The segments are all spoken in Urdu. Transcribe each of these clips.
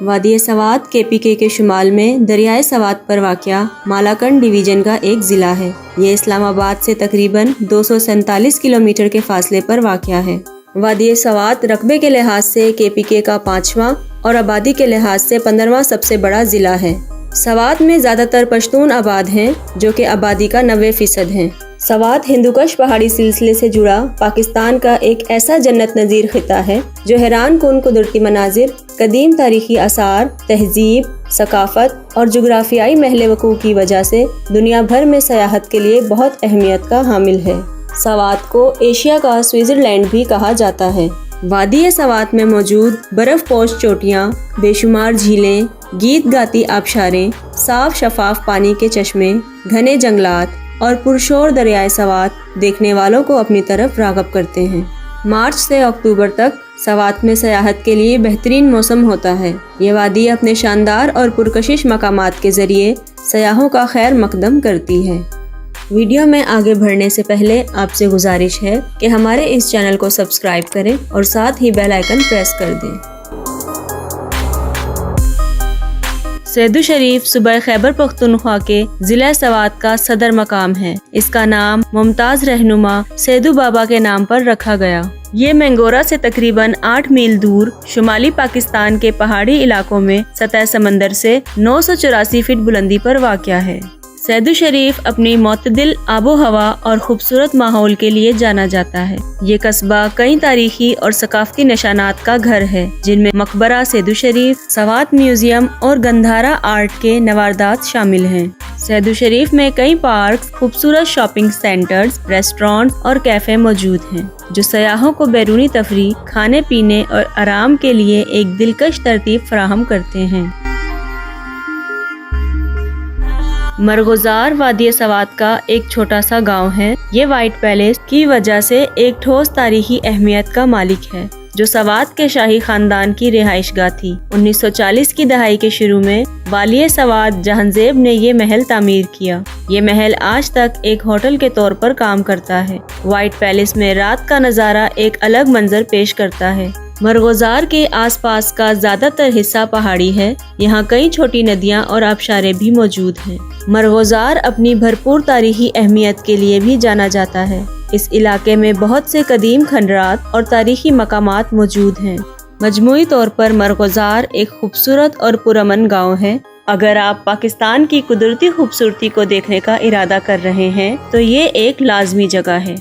وادی سوات KPK کے شمال میں دریائے سوات پر واقع مالاکنڈ ڈویژن کا ایک ضلع ہے۔ یہ اسلام آباد سے تقریباً 247 کلومیٹر کے فاصلے پر واقع ہے۔ وادی سوات رقبے کے لحاظ سے KPK کا 5واں اور آبادی کے لحاظ سے 15واں سب سے بڑا ضلع ہے۔ سوات میں زیادہ تر پشتون آباد ہیں جو کہ آبادی کا 90% ہیں۔ سوات ہندوکش پہاڑی سلسلے سے جڑا پاکستان کا ایک ایسا جنت نظیر خطہ ہے جو حیران کن قدرتی مناظر، قدیم تاریخی آثار، تہذیب، ثقافت اور جغرافیائی محل وقوع کی وجہ سے دنیا بھر میں سیاحت کے لیے بہت اہمیت کا حامل ہے۔ سوات کو ایشیا کا سوئٹزرلینڈ بھی کہا جاتا ہے۔ وادی سوات میں موجود برف پوش چوٹیاں، بے شمار جھیلیں، گیت گاتی آبشاریں، صاف شفاف پانی کے چشمے، گھنے جنگلات اور پرشور دریائے سوات دیکھنے والوں کو اپنی طرف راغب کرتے ہیں۔ مارچ سے اکتوبر تک سوات میں سیاحت کے لیے بہترین موسم ہوتا ہے۔ یہ وادی اپنے شاندار اور پرکشش مقامات کے ذریعے سیاحوں کا خیر مقدم کرتی ہے۔ ویڈیو میں آگے بڑھنے سے پہلے آپ سے گزارش ہے کہ ہمارے اس چینل کو سبسکرائب کریں اور ساتھ ہی بیل آئیکن پریس کر دیں۔ سیدو شریف صوبہ خیبر پختونخوا کے ضلع سوات کا صدر مقام ہے۔ اس کا نام ممتاز رہنما سیدو بابا کے نام پر رکھا گیا۔ یہ مینگورہ سے تقریباً 8 میل دور شمالی پاکستان کے پہاڑی علاقوں میں سطح سمندر سے 984 فٹ بلندی پر واقع ہے۔ سیدو شریف اپنی معتدل آب و ہوا اور خوبصورت ماحول کے لیے جانا جاتا ہے۔ یہ قصبہ کئی تاریخی اور ثقافتی نشانات کا گھر ہے جن میں مقبرہ سیدو شریف، سوات میوزیم اور گندھارا آرٹ کے نواردات شامل ہیں۔ سیدو شریف میں کئی پارکس، خوبصورت شاپنگ سینٹرز، ریسٹورانٹ اور کیفے موجود ہیں جو سیاحوں کو بیرونی تفریح، کھانے پینے اور آرام کے لیے ایک دلکش ترتیب فراہم کرتے ہیں۔ مرغوزار وادی سوات کا ایک چھوٹا سا گاؤں ہے۔ یہ وائٹ پیلس کی وجہ سے ایک ٹھوس تاریخی اہمیت کا مالک ہے جو سوات کے شاہی خاندان کی رہائش گاہ تھی۔ 1940 کی دہائی کے شروع میں والی سوات جہانزیب نے یہ محل تعمیر کیا۔ یہ محل آج تک ایک ہوٹل کے طور پر کام کرتا ہے۔ وائٹ پیلس میں رات کا نظارہ ایک الگ منظر پیش کرتا ہے۔ مرغوزار کے آس پاس کا زیادہ تر حصہ پہاڑی ہے۔ یہاں کئی چھوٹی ندیاں اور آبشاریں بھی موجود ہیں۔ مرغوزار اپنی بھرپور تاریخی اہمیت کے لیے بھی جانا جاتا ہے۔ اس علاقے میں بہت سے قدیم کھنڈرات اور تاریخی مقامات موجود ہیں۔ مجموعی طور پر مرغوزار ایک خوبصورت اور پرامن گاؤں ہے۔ اگر آپ پاکستان کی قدرتی خوبصورتی کو دیکھنے کا ارادہ کر رہے ہیں تو یہ ایک لازمی جگہ ہے۔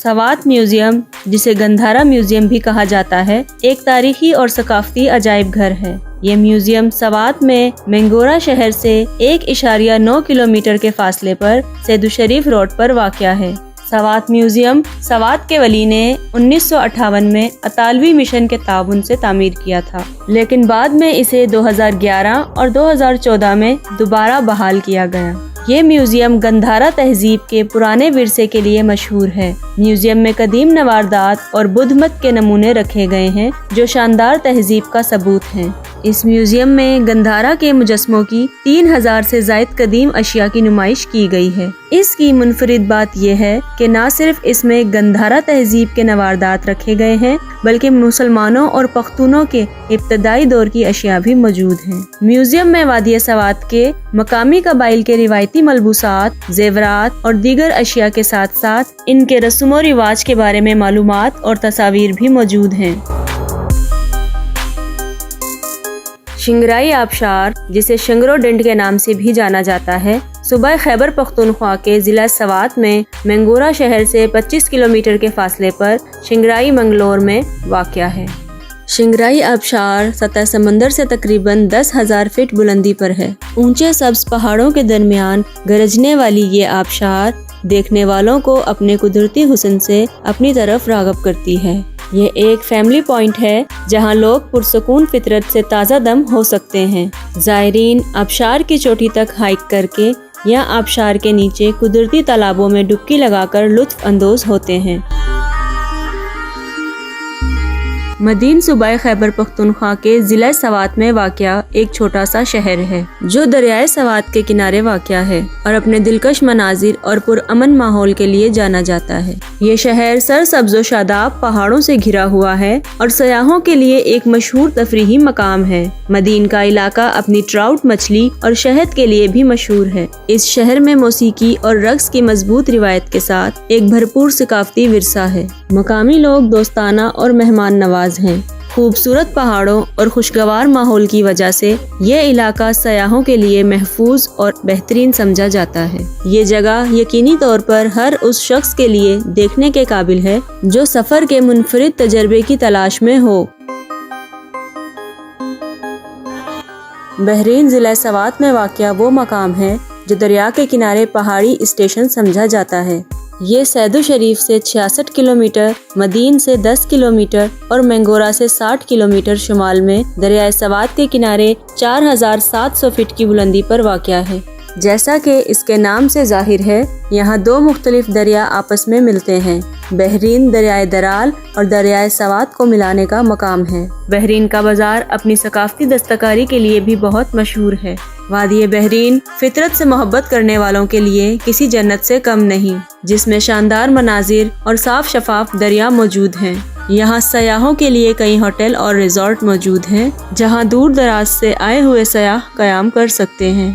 سوات میوزیم، جسے گندھارا میوزیم بھی کہا جاتا ہے، ایک تاریخی اور ثقافتی عجائب گھر ہے۔ یہ میوزیم سوات میں مینگورہ شہر سے 1.9 کلومیٹر کے فاصلے پر سیدو شریف روڈ پر واقع ہے۔ سوات میوزیم سوات کے ولی نے 1958 میں اطالوی مشن کے تعاون سے تعمیر کیا تھا، لیکن بعد میں اسے 2011 اور 2014 میں دوبارہ بحال کیا گیا۔ یہ میوزیم گندھارا تہذیب کے پرانے ورثے کے لیے مشہور ہے۔ میوزیم میں قدیم نواردات اور بدھ مت کے نمونے رکھے گئے ہیں جو شاندار تہذیب کا ثبوت ہیں۔ اس میوزیم میں گندھارا کے مجسموں کی 3000 سے زائد قدیم اشیاء کی نمائش کی گئی ہے۔ اس کی منفرد بات یہ ہے کہ نہ صرف اس میں گندھارا تہذیب کے نواردات رکھے گئے ہیں بلکہ مسلمانوں اور پختونوں کے ابتدائی دور کی اشیاء بھی موجود ہیں۔ میوزیم میں وادی سوات کے مقامی قبائل کے روایتی ملبوسات، زیورات اور دیگر اشیاء کے ساتھ ساتھ ان کے رسم و رواج کے بارے میں معلومات اور تصاویر بھی موجود ہیں۔ شنگرائی آبشار، جسے شنگرو ڈنڈ کے نام سے بھی جانا جاتا ہے، صوبہ خیبر پختونخوا کے ضلع سوات میں مینگورہ شہر سے 25 کلومیٹر کے فاصلے پر شنگرائی منگلور میں واقع ہے۔ شنگرائی آبشار سطح سمندر سے تقریباً 10,000 فٹ بلندی پر ہے۔ اونچے سبز پہاڑوں کے درمیان گرجنے والی یہ آبشار دیکھنے والوں کو اپنے قدرتی حسن سے اپنی طرف راغب کرتی ہے۔ یہ ایک فیملی پوائنٹ ہے جہاں لوگ پرسکون فطرت سے تازہ دم ہو سکتے ہیں۔ زائرین آبشار کی چوٹی تک ہائیک کر کے یا آبشار کے نیچے قدرتی تالابوں میں ڈبکی لگا کر لطف اندوز ہوتے ہیں۔ مدین صوبہ خیبر پختونخوا کے ضلع سوات میں واقع ایک چھوٹا سا شہر ہے جو دریائے سوات کے کنارے واقع ہے اور اپنے دلکش مناظر اور پرامن ماحول کے لیے جانا جاتا ہے۔ یہ شہر سرسبز و شاداب پہاڑوں سے گھرا ہوا ہے اور سیاحوں کے لیے ایک مشہور تفریحی مقام ہے۔ مدین کا علاقہ اپنی ٹراؤٹ مچھلی اور شہد کے لیے بھی مشہور ہے۔ اس شہر میں موسیقی اور رقص کی مضبوط روایت کے ساتھ ایک بھرپور ثقافتی ورثہ ہے۔ مقامی لوگ دوستانہ اور مہمان نواز ہیں۔ خوبصورت پہاڑوں اور خوشگوار ماحول کی وجہ سے یہ علاقہ سیاحوں کے لیے محفوظ اور بہترین سمجھا جاتا ہے۔ یہ جگہ یقینی طور پر ہر اس شخص کے لیے دیکھنے کے قابل ہے جو سفر کے منفرد تجربے کی تلاش میں ہو۔ بحرین ضلع سوات میں واقع وہ مقام ہے جو دریا کے کنارے پہاڑی اسٹیشن سمجھا جاتا ہے۔ یہ سیدو شریف سے 66 کلومیٹر، مدین سے 10 کلومیٹر اور مینگورہ سے 60 کلومیٹر شمال میں دریائے سوات کے کنارے 4700 فٹ کی بلندی پر واقع ہے۔ جیسا کہ اس کے نام سے ظاہر ہے، یہاں دو مختلف دریا آپس میں ملتے ہیں۔ بحرین دریائے درال اور دریائے سوات کو ملانے کا مقام ہے۔ بحرین کا بازار اپنی ثقافتی دستکاری کے لیے بھی بہت مشہور ہے۔ وادی بحرین فطرت سے محبت کرنے والوں کے لیے کسی جنت سے کم نہیں، جس میں شاندار مناظر اور صاف شفاف دریا موجود ہیں۔ یہاں سیاحوں کے لیے کئی ہوٹل اور ریزورٹ موجود ہیں جہاں دور دراز سے آئے ہوئے سیاح قیام کر سکتے ہیں۔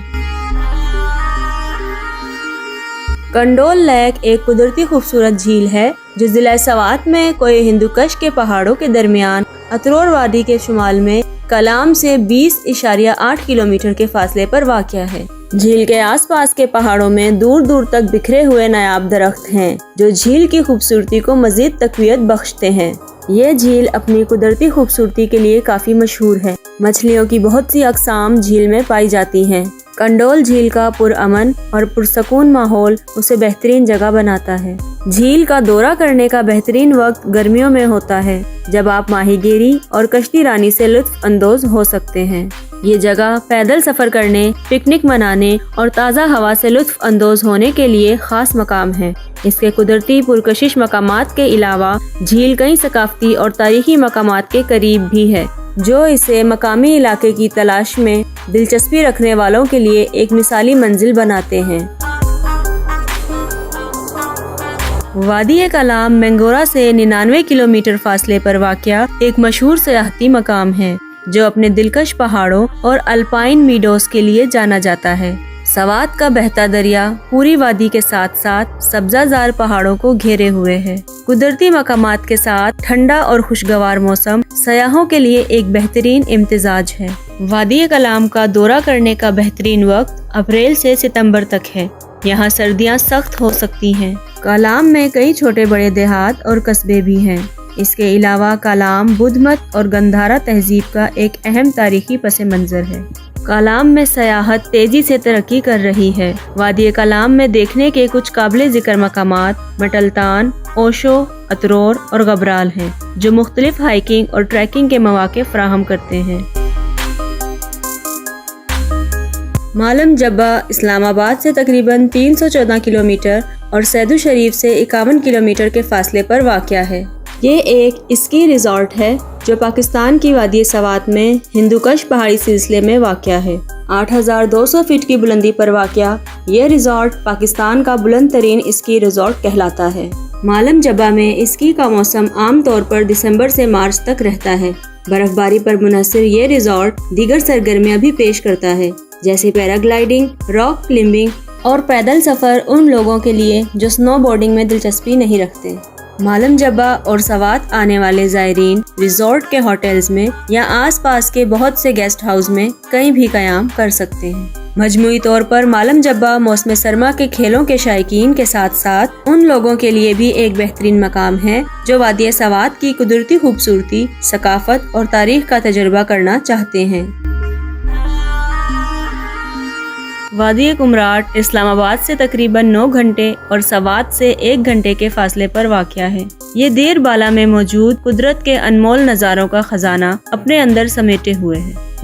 کنڈول لیک ایک قدرتی خوبصورت جھیل ہے جو ضلع سوات میں کوہ ہندوکش کے پہاڑوں کے درمیان اترور وادی کے شمال میں کلام سے 20.8 کلومیٹر کے فاصلے پر واقع ہے۔ جھیل کے آس پاس کے پہاڑوں میں دور دور تک بکھرے ہوئے نایاب درخت ہیں جو جھیل کی خوبصورتی کو مزید تقویت بخشتے ہیں۔ یہ جھیل اپنی قدرتی خوبصورتی کے لیے کافی مشہور ہے۔ مچھلیوں کی بہت سی اقسام جھیل میں پائی جاتی ہیں۔ کنڈول جھیل کا پرامن اور پرسکون ماحول اسے بہترین جگہ بناتا ہے۔ جھیل کا دورہ کرنے کا بہترین وقت گرمیوں میں ہوتا ہے جب آپ ماہی گیری اور کشتی رانی سے لطف اندوز ہو سکتے ہیں۔ یہ جگہ پیدل سفر کرنے، پکنک منانے اور تازہ ہوا سے لطف اندوز ہونے کے لیے خاص مقام ہے۔ اس کے قدرتی پرکشش مقامات کے علاوہ جھیل کئی ثقافتی اور تاریخی مقامات کے قریب بھی ہے جو اسے مقامی علاقے کی تلاش میں دلچسپی رکھنے والوں کے لیے ایک مثالی منزل بناتے ہیں۔ وادی کلام مینگورہ سے 99 کلومیٹر فاصلے پر واقع ایک مشہور سیاحتی مقام ہے جو اپنے دلکش پہاڑوں اور الپائن میڈوز کے لیے جانا جاتا ہے۔ سوات کا بہتا دریا پوری وادی کے ساتھ ساتھ سبزہ زار پہاڑوں کو گھیرے ہوئے ہے۔ قدرتی مقامات کے ساتھ ٹھنڈا اور خوشگوار موسم سیاحوں کے لیے ایک بہترین امتزاج ہے۔ وادی کلام کا دورہ کرنے کا بہترین وقت اپریل سے ستمبر تک ہے۔ یہاں سردیاں سخت ہو سکتی ہیں۔ کلام میں کئی چھوٹے بڑے دیہات اور قصبے بھی ہیں۔ اس کے علاوہ کلام بدھ مت اور گندھارا تہذیب کا ایک اہم تاریخی پس منظر ہے۔ کلام میں سیاحت تیزی سے ترقی کر رہی ہے۔ وادی کلام میں دیکھنے کے کچھ قابل ذکر مقامات مٹلتان، اوشو، اترور اور غبرال ہیں جو مختلف ہائیکنگ اور ٹریکنگ کے مواقع فراہم کرتے ہیں۔ مالم جبہ اسلام آباد سے تقریباً 314 کلومیٹر اور سیدو شریف سے 51 کلومیٹر کے فاصلے پر واقع ہے۔ یہ ایک اسکی ریزورٹ ہے جو پاکستان کی وادی سوات میں ہندوکش پہاڑی سلسلے میں واقع ہے۔ 8200 فٹ کی بلندی پر واقع یہ ریزورٹ پاکستان کا بلند ترین اسکی ریزورٹ کہلاتا ہے۔ مالم جبہ میں اسکی کا موسم عام طور پر دسمبر سے مارچ تک رہتا ہے۔ برف باری پر منحصر یہ ریزورٹ دیگر سرگرمیاں بھی پیش کرتا ہے جیسے پیراگلائیڈنگ، راک کلائمبنگ اور پیدل سفر ان لوگوں کے لیے جو سنو بورڈنگ میں دلچسپی نہیں رکھتے۔ مالم جبہ اور سوات آنے والے زائرین ریزورٹ کے ہوٹلز میں یا آس پاس کے بہت سے گیسٹ ہاؤس میں کہیں بھی قیام کر سکتے ہیں۔ مجموعی طور پر مالم جبہ موسم سرما کے کھیلوں کے شائقین کے ساتھ ساتھ ان لوگوں کے لیے بھی ایک بہترین مقام ہے جو وادی سوات کی قدرتی خوبصورتی، ثقافت اور تاریخ کا تجربہ کرنا چاہتے ہیں۔ وادی کمراٹ اسلام آباد سے تقریباً 9 گھنٹے اور سوات سے 1 گھنٹے کے فاصلے پر واقع ہے۔ یہ دیر بالا میں موجود قدرت کے انمول نظاروں کا خزانہ اپنے اندر سمیٹے ہوئے ہے۔